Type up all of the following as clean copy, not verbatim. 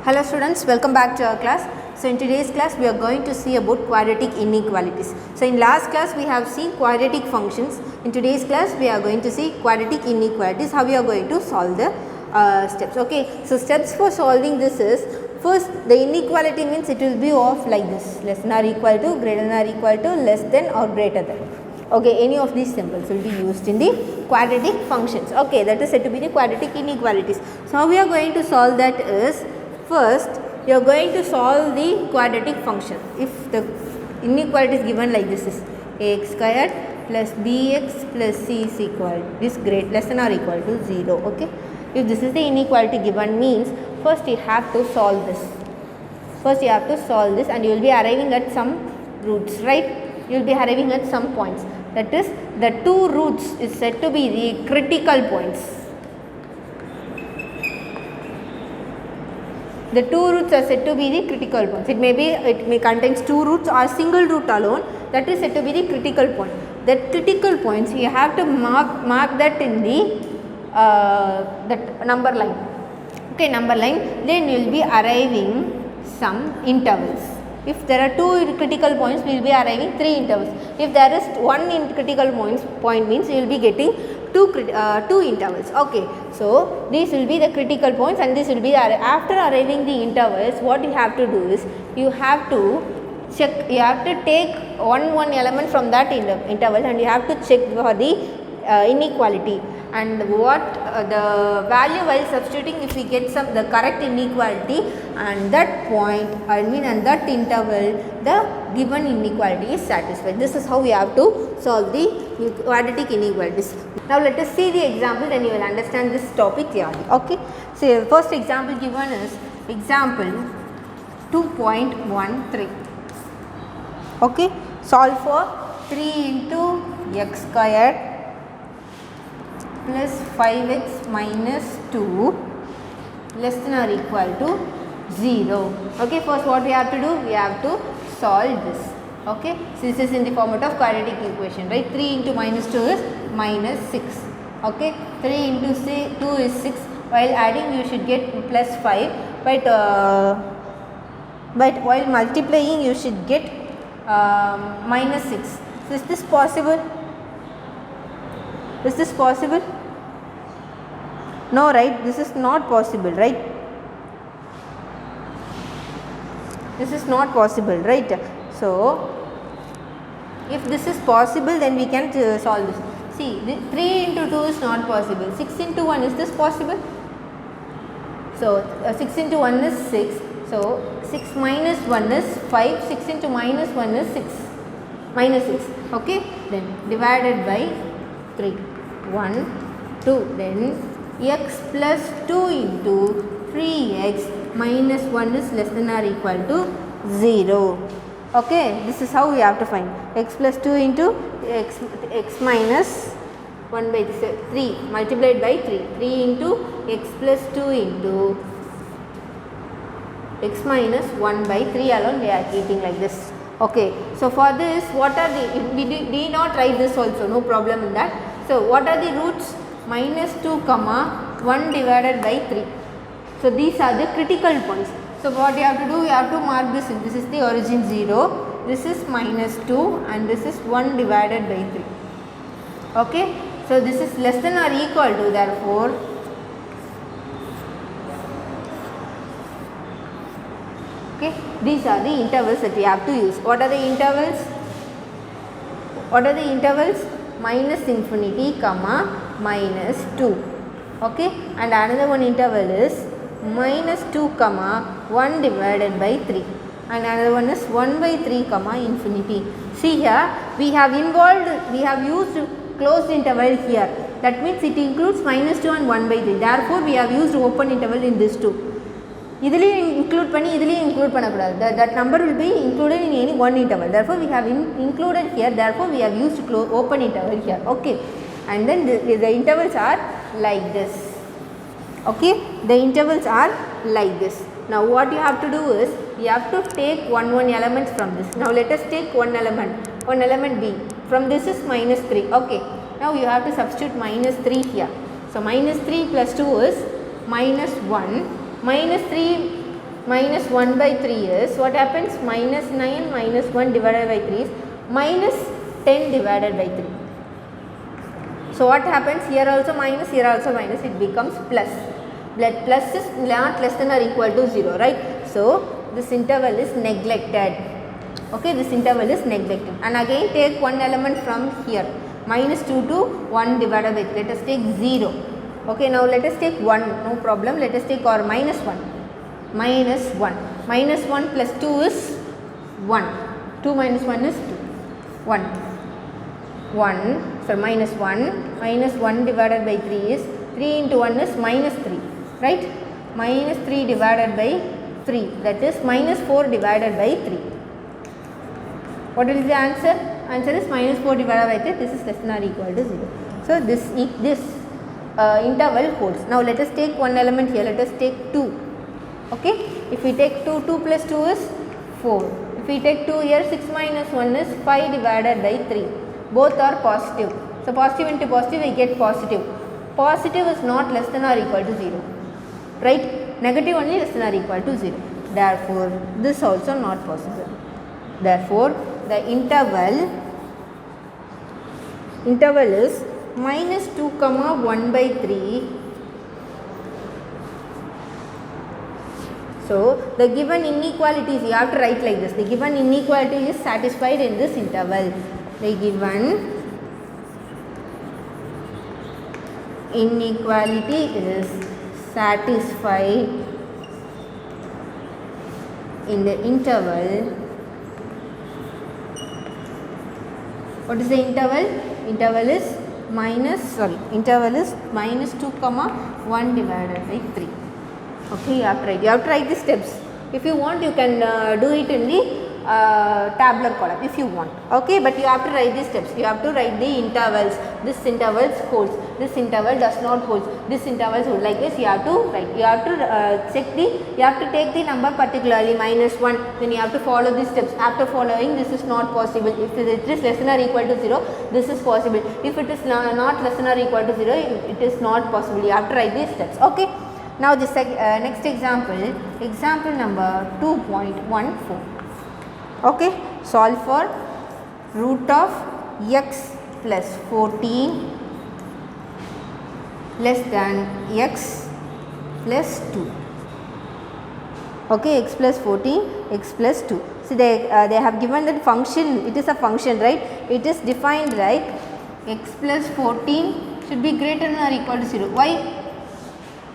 Hello students, welcome back to our class. So in today's class we are going to see about quadratic inequalities. So in last class we have seen quadratic functions. In today's class we are going to see quadratic inequalities, how we are going to solve the steps. Okay, so steps for solving this is, first the inequality means it will be of like this, less than or equal to, greater than or equal to, less than or greater than. Okay, any of these symbols will be used in the quadratic functions. Okay, that is said to be the quadratic inequalities. So how we are going to solve that is, first you are going to solve the quadratic function. If the inequality is given like this is ax squared plus bx plus c is equal, this great less than or equal to 0. Okay, if this is the inequality given means, first you have to solve this. First you have to solve this and you will be arriving at some roots, right? You will be arriving at some points. That is, the two roots is said to be the critical points. The two roots are said to be the critical points. It may contains two roots or single root alone. That is said to be the critical point. That critical points you have to mark that in the that number line. Okay, number line. Then you will be arriving some intervals. If there are two critical points, we will be arriving three intervals. If there is one in critical point means you will be getting two intervals. Okay, so these will be the critical points and this will be after arriving the intervals. What you have to do is, you have to check, you have to take one element from that interval and you have to check for the inequality, and what the value while substituting, if we get the correct inequality, and that point and that interval the given inequality is satisfied. This is how we have to solve the quadratic inequalities. Now let us see the example, then you will understand this topic clearly. Okay, so first example given is example 2.13. okay, solve for 3 into x squared plus 5x minus 2 less than or equal to 0. Okay, first what we have to do, we have to solve this. Okay, so this is in the format of quadratic equation, right? 3 into minus 2 is minus 6. Okay, 3 into 2 is 6. While adding you should get plus 5, but while multiplying you should get minus 6. So is this possible? Is this possible? No, right? This is not possible, right? This is not possible, right? So if this is possible, then we can solve this. See, 3 into 2 is not possible. 6 into 1, is this possible? So 6 into 1 is 6. So 6 minus 1 is 5. 6 into minus 1 is 6. Minus 6. Okay. Then divided by 3. 1, 2. Then x plus 2 into 3x minus 1 is less than or equal to 0. Okay, this is how we have to find x plus 2 into x minus 1 by 3 multiplied by 3. 3 into x plus 2 into x minus 1 by 3 alone we are keeping like this. Okay, so for this, what are the, we did not write this also, no problem in that. So what are the roots? Minus 2 comma 1 divided by 3. So these are the critical points. So what you have to do, you have to mark this. This is the origin 0, this is minus 2 and this is 1 divided by 3. Okay, so this is less than or equal to, therefore okay, these are the intervals that we have to use. What are the intervals? What are the intervals? Minus infinity comma minus 2. Okay, and another one interval is minus 2 comma 1 divided by 3, and another one is 1 by 3 comma infinity. See here, we have used closed interval here. That means it includes minus 2 and 1 by 3. Therefore we have used open interval in this two. Idhile include panna that number will be included in any one interval. Therefore we have included here. Therefore we have used open interval here. Okay, and then the intervals are like this. Okay, the intervals are like this. Now what you have to do is, you have to take one elements from this. Now let us take one element b. From this is minus 3. Okay, now you have to substitute minus 3 here. So minus 3 plus 2 is minus 1. Minus 3 minus 1 by 3 is, what happens? Minus 9 minus 1 divided by 3 is minus 10 divided by 3. So what happens? Here also minus, here also minus, it becomes plus. Plus is not less than or equal to 0, right? So this interval is neglected. Okay, this interval is neglected. And again take one element from here, minus 2 to 1 divided by 3. Let us take 0. Okay, now let us take 1, no problem. Let us take our minus 1. Minus 1. Minus 1 plus 2 is 1. 2 minus 1 is 2. 1. 1. So minus 1. Minus 1 divided by 3 is 3 into 1 is minus 3. Right? Minus 3 divided by 3. That is minus 4 divided by 3. What is the answer? Answer is minus 4 divided by 3. This is less than or equal to 0. So this interval holds. Now let us take one element here. Let us take 2. Okay. If we take 2, 2 plus 2 is 4. If we take 2 here, 6 minus 1 is 5 divided by 3. Both are positive. So positive into positive, we get positive. Positive is not less than or equal to 0. Right? Negative only less than or equal to 0. Therefore, this also not possible. Therefore, the interval is minus 2 comma 1 by 3. So the given inequalities, you have to write like this. The given inequality is satisfied in this interval. The given inequality is satisfied in the interval. What is the interval? Interval is minus 2 comma 1 divided by 3. Okay, you have to write the steps. If you want, you can do it in the tabular column if you want. Okay, but you have to write the steps. You have to write the intervals. This interval holds. This interval does not hold. This interval holds. Like this, you have to write. You have to you have to take the number particularly minus 1. Then you have to follow these steps. After following, this is not possible. If it is less than or equal to 0, this is possible. If it is not less than or equal to 0, it is not possible. You have to write these steps. Okay. Now this next example number 2.14. Okay, solve for root of x plus 14 less than x plus 2. Okay, x plus 14, x plus 2. See, they have given that function. It is a function, right? It is defined like x plus 14 should be greater than or equal to 0. Why?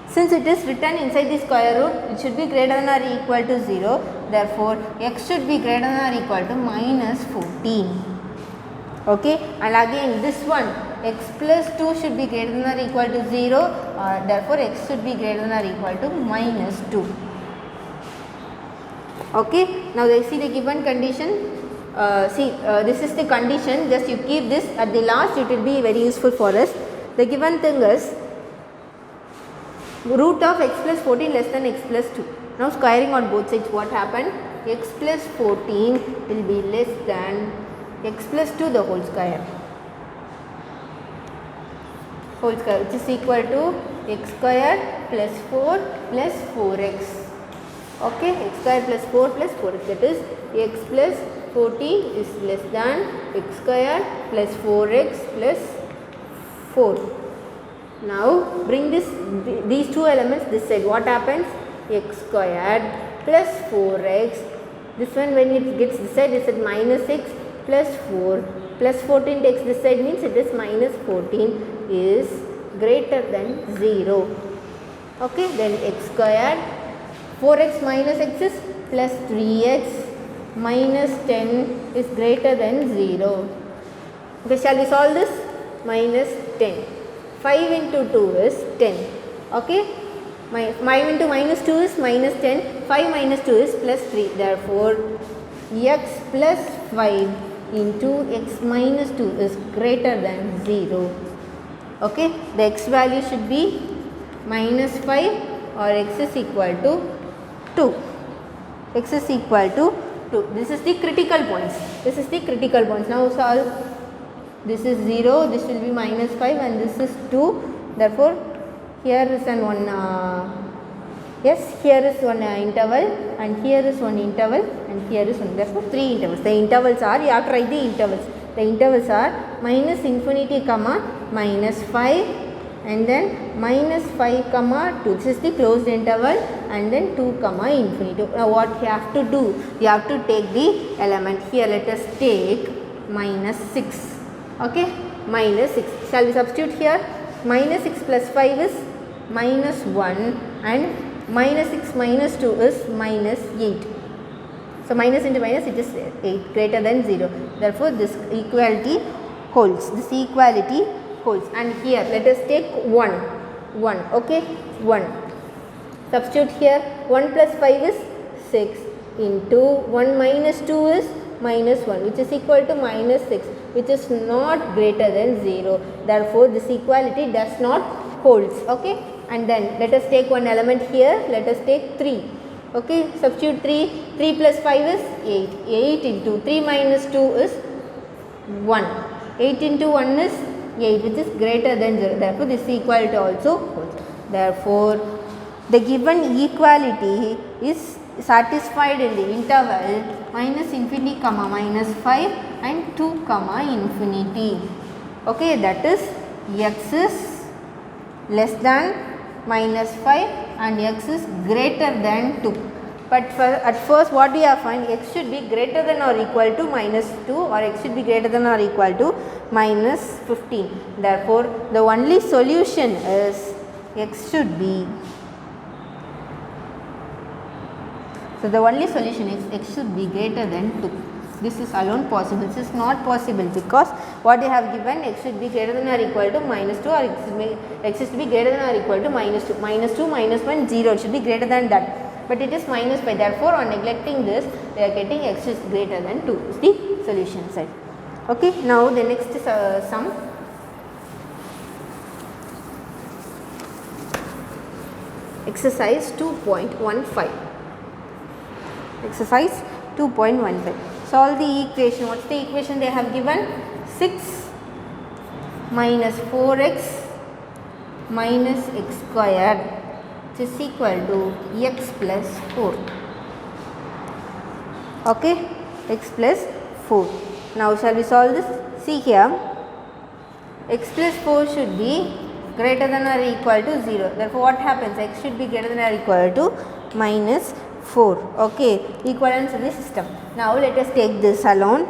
Since it is written inside the square root, it should be greater than or equal to 0. Therefore, x should be greater than or equal to minus 14. Okay, and again this one, x plus 2 should be greater than or equal to 0. Therefore, x should be greater than or equal to minus 2. Okay, now they see the given condition. This is the condition. Just you keep this at the last. It will be very useful for us. The given thing is root of x plus 14 less than x plus 2. Now squaring on both sides, what happened? X plus 14 will be less than x plus 2 the whole square. Which is equal to x square plus 4 plus 4x. Okay, x square plus 4 plus 4x. That is x plus 14 is less than x square plus 4x plus 4. Now bring these two elements this side. What happens? X squared plus 4x. This one when it gets this side, is at minus x plus 4 plus 14 takes this side, means it is minus 14 is greater than 0. Okay, then x squared 4x minus x is plus 3x minus 10 is greater than 0. Okay, shall we solve this? Minus 10. 5 into 2 is 10. Okay, 5 into minus 2 is minus 10. 5 minus 2 is plus 3. Therefore, x plus 5 into x minus 2 is greater than 0. Okay, the x value should be minus 5 or x is equal to 2. X is equal to 2. This is the critical points. This is the critical points. Now solve. This is 0, this will be minus 5 and this is 2. Therefore, here is an one Yes, here is one interval and here is one interval and here is one. Therefore, 3 intervals. The intervals are, you have to write the intervals. The intervals are minus infinity comma minus 5 and then minus 5 comma 2. This is the closed interval and then 2 comma infinity. Now, what you have to do? You have to take the element. Here, let us take minus 6. Okay, minus 6. Shall we substitute here? Minus 6 plus 5 is minus 1 and minus 6 minus 2 is minus 8. So, minus into minus, it is 8 greater than 0. Therefore, this equality holds. This equality holds. And here, let us take 1. 1. Okay, 1. Substitute here. 1 plus 5 is 6 into 1 minus 2 is minus 1, which is equal to minus 6, which is not greater than 0. Therefore, this equality does not holds. Okay. And then let us take one element here. Let us take 3. Okay, substitute 3. 3 plus 5 is 8. 8 into 3 minus 2 is 1. 8 into 1 is 8, which is greater than 0. Therefore, this equality also holds. Therefore, the given equality is satisfied in the interval minus infinity comma minus 5 and 2 comma infinity. Okay, that is x is less than minus 5 and x is greater than 2. But at first what we have found, x should be greater than or equal to minus 2 or x should be greater than or equal to minus 15. Therefore, the only solution is x should be, so the only solution is x should be greater than 2. This is alone possible. This is not possible because what they have given, x should be greater than or equal to minus 2 or x should be greater than or equal to minus 2. Minus 2, minus 1, 0. It should be greater than that. But it is minus 5. Therefore, on neglecting this, they are getting x is greater than 2 is the solution side. Okay. Now, the next is sum. Exercise 2.15. Exercise 2.15. Solve the equation. What is the equation they have given? 6 minus 4x minus x squared, which is equal to x plus 4. Okay, x plus 4. Now, shall we solve this? See here, x plus 4 should be greater than or equal to 0. Therefore, what happens? X should be greater than or equal to minus 4. Okay, equivalence in the system. Now, let us take this alone.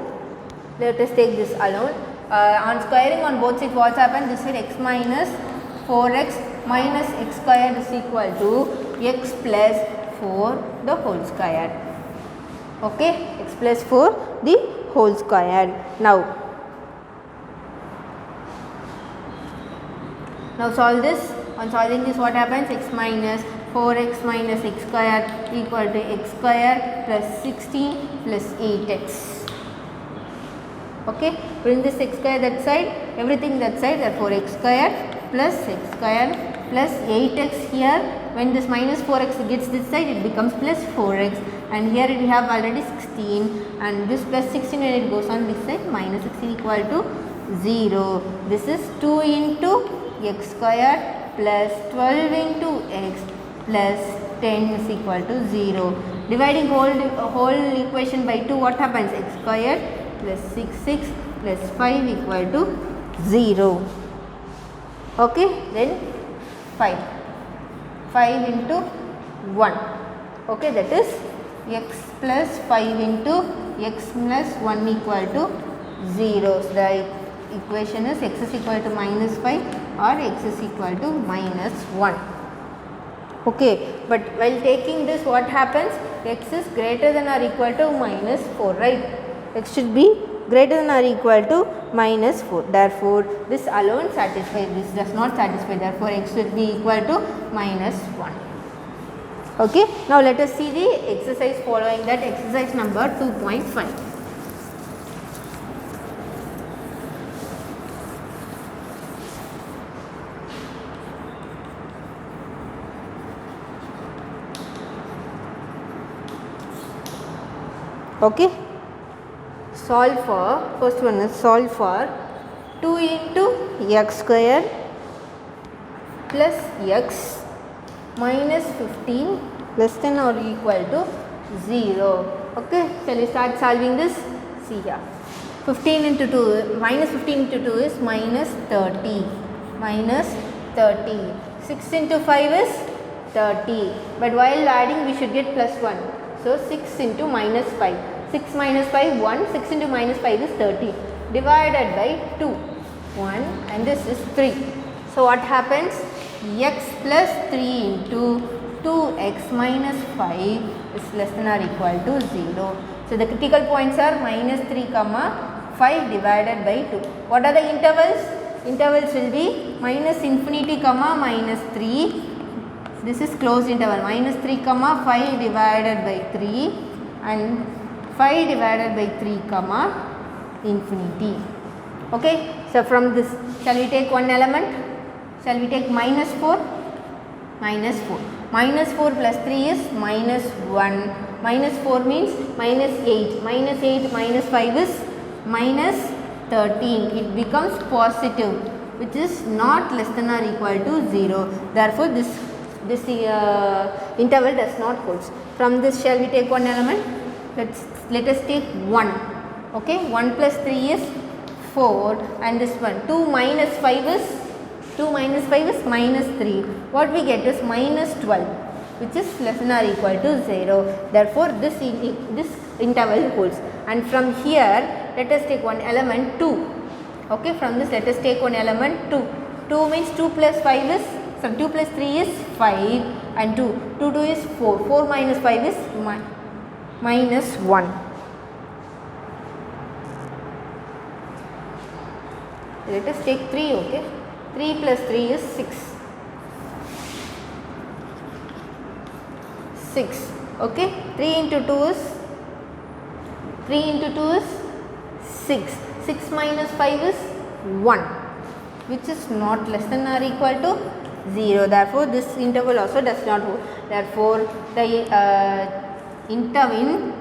Let us take this alone. On squaring on both sides, what happens? This is x minus 4x minus x squared is equal to x plus 4 the whole squared. Okay, x plus 4 the whole squared. Now solve this. On solving this, what happens? X minus 4x minus x squared equal to x squared plus 16 plus 8x. Okay, bring this x square that side, everything that side, therefore x squared plus x squared plus 8x here. When this minus 4x gets this side, it becomes plus 4x, and here we have already 16, and this plus 16 when it goes on this side, minus 16 equal to 0. This is 2 into x squared plus 12 into x plus 10 is equal to 0. Dividing whole equation by 2, what happens? X squared plus 6 plus 5 equal to 0. Okay, then 5 into 1. Okay, that is x plus 5 into x plus 1 equal to 0. So, the equation is x is equal to minus 5 or x is equal to minus 1. Okay, but while taking this, what happens? X is greater than or equal to minus 4, right? X should be greater than or equal to minus 4. Therefore, this alone satisfies, this does not satisfy. Therefore, x should be equal to minus 1. Okay. Now, let us see the exercise following that, exercise number 2.5. Okay. Solve for, first one is solve for 2 into x square plus x minus 15 less than or equal to 0. Okay, shall we start solving this? See here, 15 into 2, minus 15 into 2 is minus 30, minus 30. 6 into 5 is 30, but while adding we should get plus 1. So 6 into minus 5, 6 minus 5, 1, 6 into minus 5 is 30, divided by 2, 1, and this is 3. So what happens? X plus 3 into 2x minus 5 is less than or equal to 0. So the critical points are minus 3 comma 5 divided by 2. What are the intervals? Intervals will be minus infinity comma minus 3. This is closed interval, minus 3 comma 5 divided by 3 and 5 divided by 3 comma infinity. Okay, so from this, shall we take one element? Shall we take minus 4? Minus 4. Minus 4 plus 3 is minus 1. Minus 4 means minus 8. Minus 8 minus 5 is minus 13. It becomes positive, which is not less than or equal to 0. Therefore, this interval does not hold. From this, shall we take one element? Let us take 1. Okay, 1 plus 3 is 4, and this one 2 minus 5 is minus 3. What we get is minus 12, which is less than or equal to 0. Therefore, this interval holds. And from here, let us take one element 2. Okay, from this let us take one element 2. 2 means 2 plus 5 is, so 2 plus 3 is 5, and 2 is 4. 4 minus 5 is minus 1. Let us take 3, okay. 3 plus 3 is 6. 6, okay. 3 into 2 is 6. 6 minus 5 is 1, which is not less than or equal to 0. Therefore, this interval also does not hold. Therefore, the interval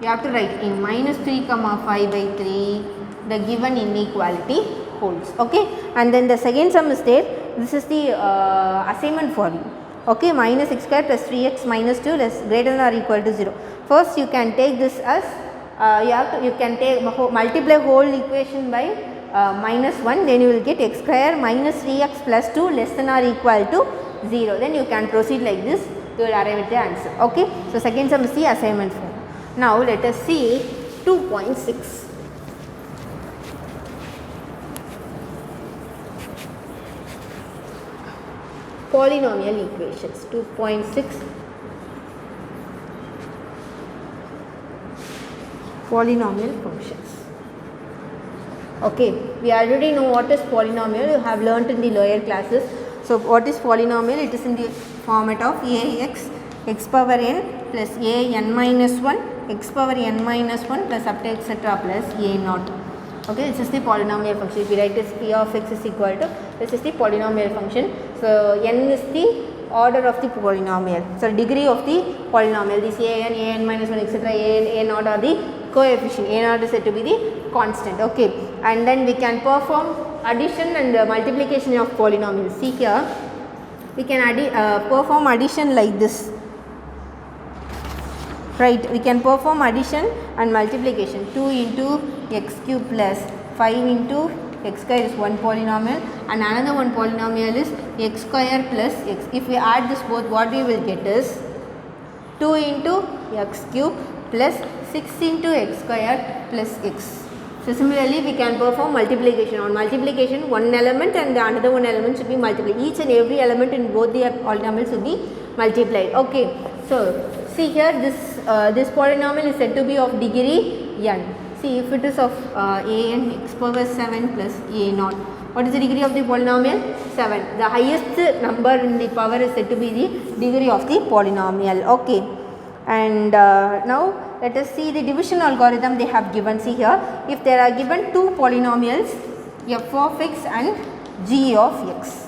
you have to write in minus 3 comma 5 by 3, the given inequality holds. Okay, and then the second sum is there. This is the assignment for you. Okay, minus x square plus 3x minus 2 less greater than or equal to 0. First, you can take this as you can take multiply whole equation by minus 1, then you will get x square minus 3x plus 2 less than or equal to 0. Then you can proceed like this to arrive at the answer. Okay, so second sum is the assignment form. Now let us see 2.6. Polynomial equations. 2.6 polynomial functions. Okay, we already know what is polynomial. You have learnt in the lower classes. So what is polynomial? It is in the format of ax x power n plus a n minus 1 x power n minus 1 plus up to etc. plus a naught. Okay, this is the polynomial function. If we write this p of x is equal to, this is the polynomial function. So n is the order of the polynomial. So degree of the polynomial. This an minus 1 etc. a naught are the coefficient. A naught is said to be the constant. Okay, and then we can perform addition and multiplication of polynomials. See here, we can perform addition like this. Right, we can perform addition and multiplication. 2 into x cube plus 5 into x square is one polynomial, and another one polynomial is x square plus x. If we add this both, what we will get is 2 into x cube plus 6 into x square plus x. So similarly, we can perform multiplication. On multiplication, one element and the another one element should be multiplied. Each and every element in both the polynomials should be multiplied. Okay, so see here, this polynomial is said to be of degree n. See, if it is of an x power 7 plus a naught, what is the degree of the polynomial? 7. The highest number in the power is said to be the degree of the polynomial. Okay, and now let us see the division algorithm they have given. See here, if there are given two polynomials, f of x and g of x.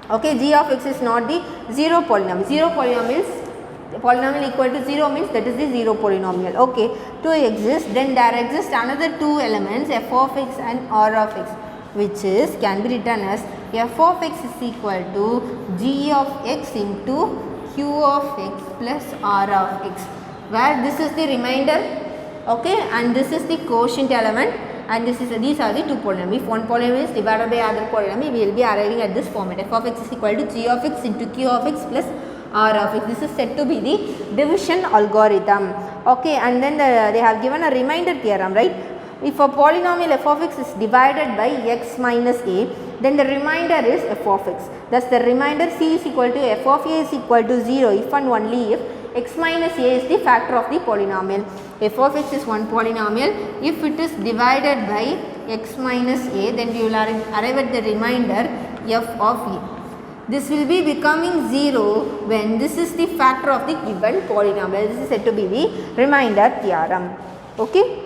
Okay, g of x is not the zero polynomial. Zero polynomial equal to 0 means that is the zero polynomial. Okay, to exist, then there exist another two elements, f of x and r of x. which is can be written as f of x is equal to g of x into q of x plus r of x, where this is the remainder, okay, and this is the quotient element, and these are the two polynomials. If one polynomial is divided by other polynomial, we will be arriving at this format. F of x is equal to g of x into q of x plus r of x. This is said to be the division algorithm, okay, and then they have given a remainder theorem, right? If a polynomial f of x is divided by x minus a, then the remainder is f of x. Thus the remainder c is equal to f of a is equal to 0 if and only if x minus a is the factor of the polynomial. F of x is one polynomial. If it is divided by x minus a, then we will arrive at the remainder f of a. This will be becoming 0 when this is the factor of the given polynomial. This is said to be the remainder theorem, okay.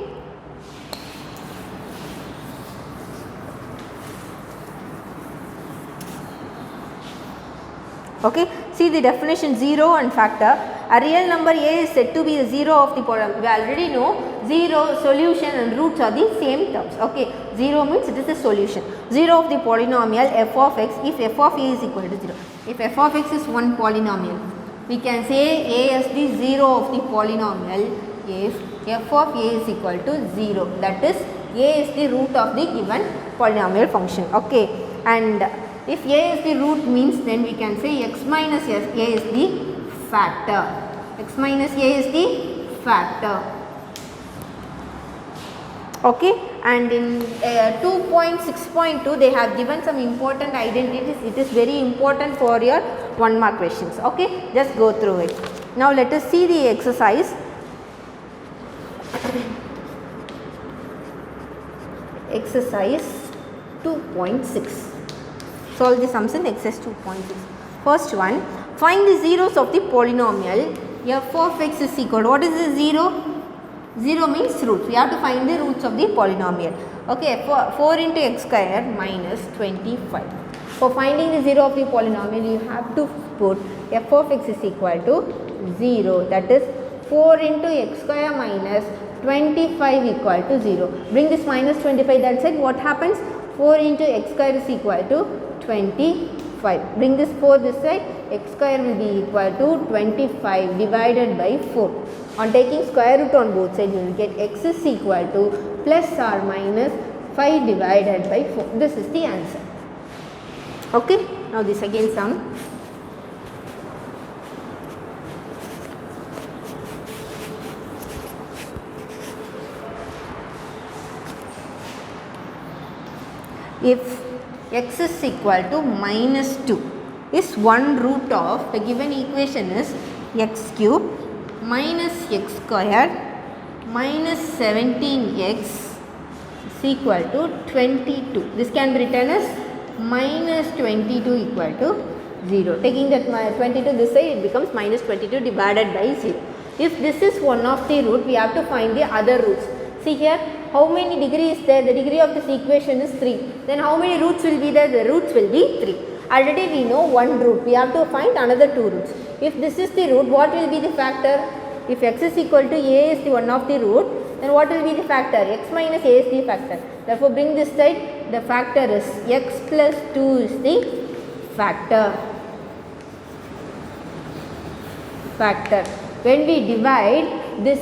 Okay, see the definition 0 and factor. A real number a is said to be the 0 of the polynomial. We already know 0, solution and roots are the same terms. Okay, 0 means it is a solution. 0 of the polynomial f of x if f of a is equal to 0. If f of x is one polynomial, we can say a as the 0 of the polynomial if f of a is equal to 0. That is, a is the root of the given polynomial function. Okay, and if a is the root means, then we can say x minus a is the factor. X minus a is the factor. Okay, and in 2.6.2 they have given some important identities. It is very important for your 1 mark questions. Okay, just go through it. Now let us see the exercise. Exercise 2.6. Solve the sums in exercise 2.6. First one, find the zeros of the polynomial f of x is equal to, what is the 0? 0 means root. We have to find the roots of the polynomial. Okay, 4 into x square minus 25. For finding the 0 of the polynomial, you have to put f of x is equal to 0. That is 4 into x square minus 25 equal to 0. Bring this minus 25 that side. What happens? 4 into x square is equal to 25. Bring this 4 this side, x square will be equal to 25 divided by 4. On taking square root on both sides, you will get x is equal to plus or minus 5 divided by 4. This is the answer. Okay, now this again sum. If x is equal to minus 2 is one root of the given equation is x cube minus x square minus 17x is equal to 22. This can be written as minus 22 equal to 0. Taking that 22 this side, it becomes minus 22 divided by 0. If this is one of the root, we have to find the other roots. See here, how many degrees is there? The degree of this equation is 3. Then how many roots will be there? The roots will be 3. Already we know one root. We have to find another 2 roots. If this is the root, what will be the factor? If x is equal to a is the one of the root, then what will be the factor? X minus a is the factor. Therefore, bring this side. The factor is x plus 2 is the factor. When we divide this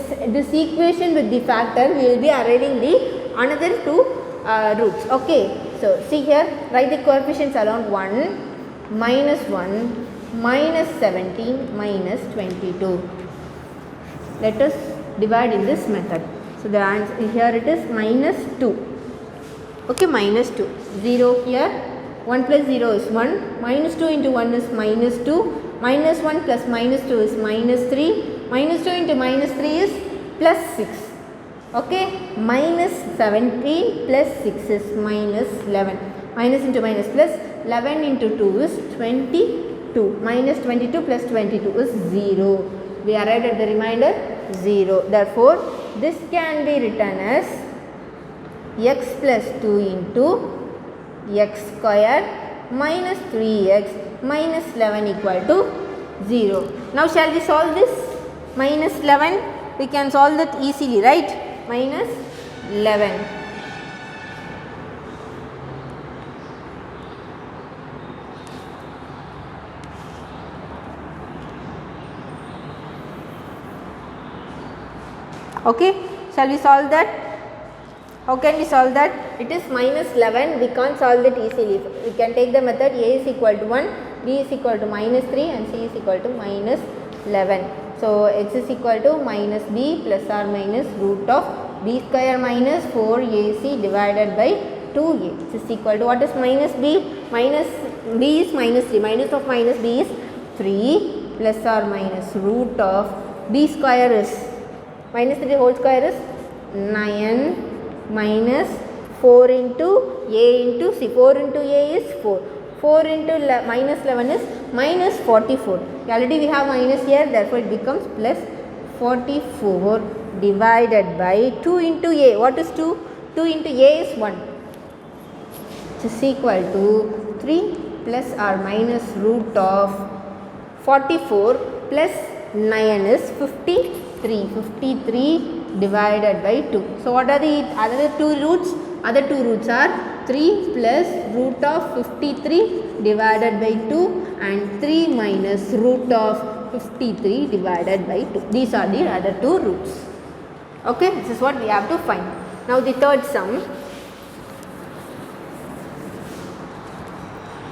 equation with the factor, we will be arriving the another 2 roots. Okay, so see here, write the coefficients around 1, minus 1, minus 17, minus 22. Let us divide in this method. So the answer here it is minus 2. Okay, minus 2. 0 here, 1 plus 0 is 1, minus 2 into 1 is minus 2. Minus 1 plus minus 2 is minus 3, minus 2 into minus 3 is plus 6. Okay, minus 17 plus 6 is minus 11. Minus into minus plus 11 into 2 is 22. Minus 22 plus 22 is 0. We arrived at the remainder 0. Therefore, this can be written as x plus 2 into x square minus 3x minus 11 equal to 0. Now shall we solve this? Minus 11, we can solve that easily, right? Minus 11. Okay, shall we solve that? How can we solve that? It is minus 11, we can't solve it easily. We can take the method a is equal to 1, b is equal to minus 3 and c is equal to minus 11. So x is equal to minus b plus or minus root of b square minus 4ac divided by 2a. This is equal to, what is minus b? Minus b is minus 3, minus of minus b is 3 plus or minus root of b square is minus 3 whole square is 9 minus 4 into a into c. 4 into a is 4. 4 into minus 11 is minus 44. Already we have minus here, therefore it becomes plus 44 divided by 2 into a. What is 2? 2 into a is 1. This is equal to 3 plus or minus root of 44 plus 9 is 53. 53 divided by 2. So what are the other two roots? Other two roots are 3 plus root of 53 divided by 2 and 3 minus root of 53 divided by 2. These are the other two roots. Okay, this is what we have to find. Now the third sum.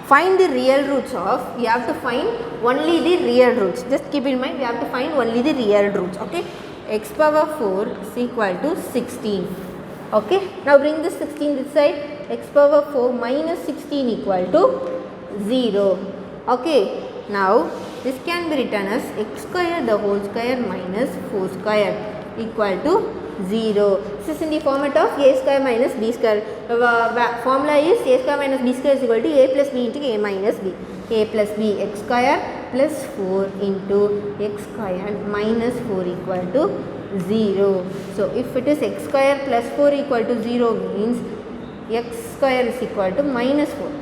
Find the real roots of, we have to find only the real roots. Just keep in mind, we have to find only the real roots. Okay, x power 4 is equal to 16. Okay, now bring this 16 this side. X power 4 minus 16 equal to 0. Okay, now this can be written as x square the whole square minus 4 square equal to 0. This is in the format of a square minus b square. Formula is a square minus b square is equal to a plus b into a minus b. A plus b x square plus 4 into x square minus 4 equal to 0. So if it is x square plus 4 equal to 0 means x square is equal to minus 4.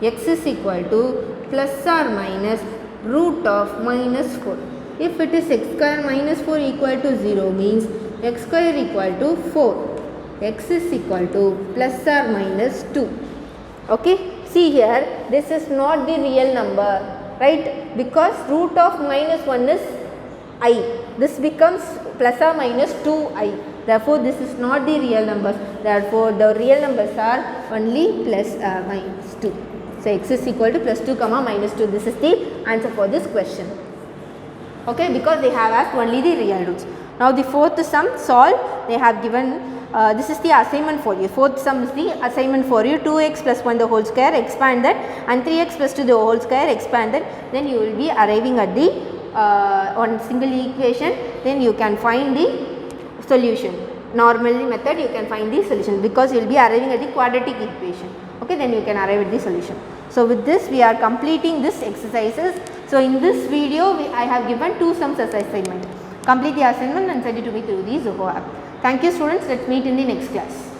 X is equal to plus or minus root of minus 4. If it is x square minus 4 equal to 0 means x square equal to 4. X is equal to plus or minus 2. Okay, see here, this is not the real number, right? Because root of minus 1 is I. This becomes plus or minus 2i. Therefore, this is not the real numbers. Therefore, the real numbers are only plus or minus 2. So, x is equal to plus 2 comma minus 2. This is the answer for this question. Okay, because they have asked only the real roots. Now, the fourth sum solve. They have given this is the assignment for you. Fourth sum is the assignment for you. 2x plus 1 the whole square, expand that, and 3x plus 2 the whole square, expand that. Then you will be arriving at the on single equation. Then you can find the solution. Normally method you can find the solution because you will be arriving at the quadratic equation. Okay, then you can arrive at the solution. So with this we are completing this exercises. So in this video I have given 2 sums as assignment. Complete the assignment and send it to me through the Zoho app. Thank you students. Let's meet in the next class.